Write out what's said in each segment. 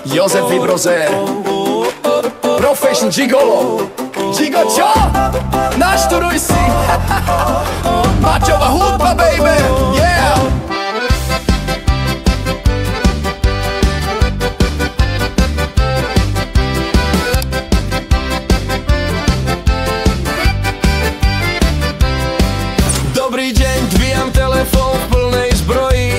Jozef Vibrozer, Professional Gigolo. Gigo, čo? Našturuj si. Mačová hudba, baby. Yeah. Dobrý deň, dvíjam telefón v plnej zbroji.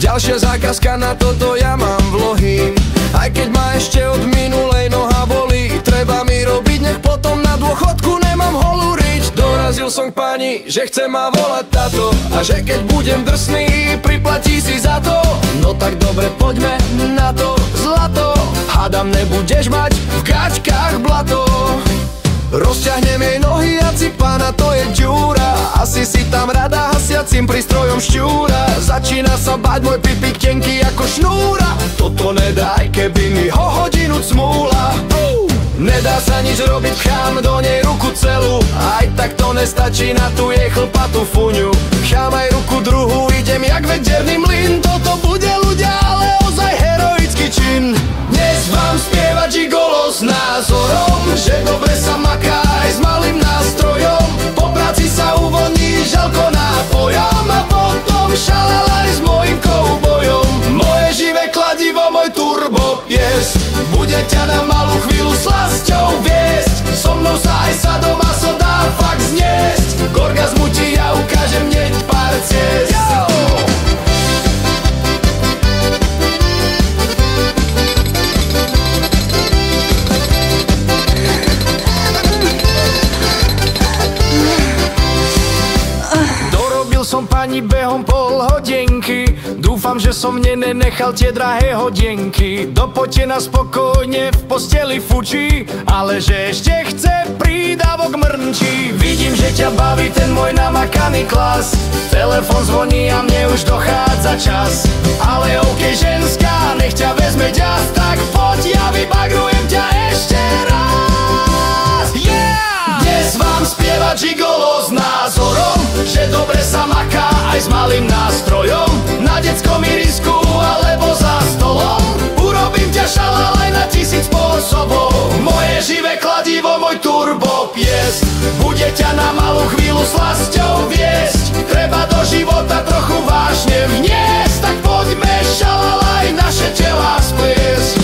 Ďalšia zákazka na toto, ja mám vlohy. Aj keď ma ešte od minulej noha bolí, treba mi robiť, nech potom na dôchodku nemám holúriť. Dorazil som k pani, že chce ma volať táto, a že keď budem drsný, priplatí si za to. No tak dobre, poďme na to, zlato. Hádam, nebudeš mať v gačkách blato. Rozťahnem jej nohy a cipána, to je ďura. Asi si tam rada hasiacim prístrojom šťúra. Začína sa báť môj pipík tenký ako šnúra. Toto nedaj, keby mi ho hodinu cmúla. Nedá sa nič robiť, chám do nej ruku celú. Aj tak to nestačí na tú jej chlpatú fuňu. Chám aj ruku druhú, idem jak vederný mlyn. Toto bude, ľudia, ale ozaj heroický čin. Dnes vám spieva gigolo s názorom, že dobre sa maká aj s malým nástrojom. Po práci sa uvoľní žalko nápojom a potom šalalaj s mojim koubojom. Moje živé kladivo, môj turbo pies bude ťa na malú chvíľu slasťou viesť. So mnou sa aj sadomaso dá fakt zniesť. K orgazmu ti ja ukážem hneď pár ciest. Som pani behom pol hodinky. Dúfam, že som nenechal tie drahé hodienky. Do potena spokojne v posteli fučí, ale že ešte chce prídavok mrnčí. Vidím, že ťa baví ten môj namakaný klas. Telefón zvoní a mne už dochádza čas. Ale OK, ženská, nech ťa vezme ďas. Tak poď, ja vybagrujem ťa ešte raz. Yeah! Dnes vám spieva gigolo s názorom, že dobre sa maká aj s malým nástrojom. Na detskom irisku alebo za stolom urobím ťa šalalaj na 1000 spôsobov. Moje živé kladivo, môj turbo pies bude ťa na malú chvíľu slasťou viesť. Treba do života trochu vážne vniesť, tak poďme šalalaj naše telá spliesť.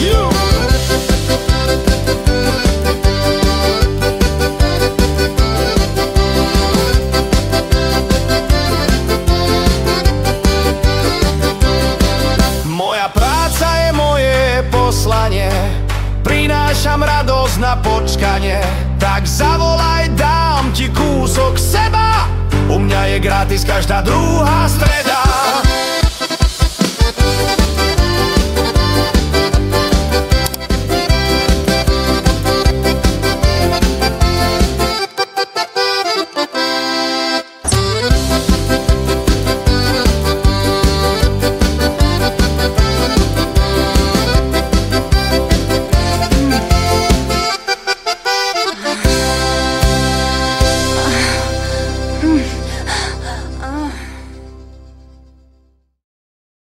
Prinášam radosť na počkanie, tak zavolaj, dám ti kúsok seba. U mňa je gratis každá druhá streda.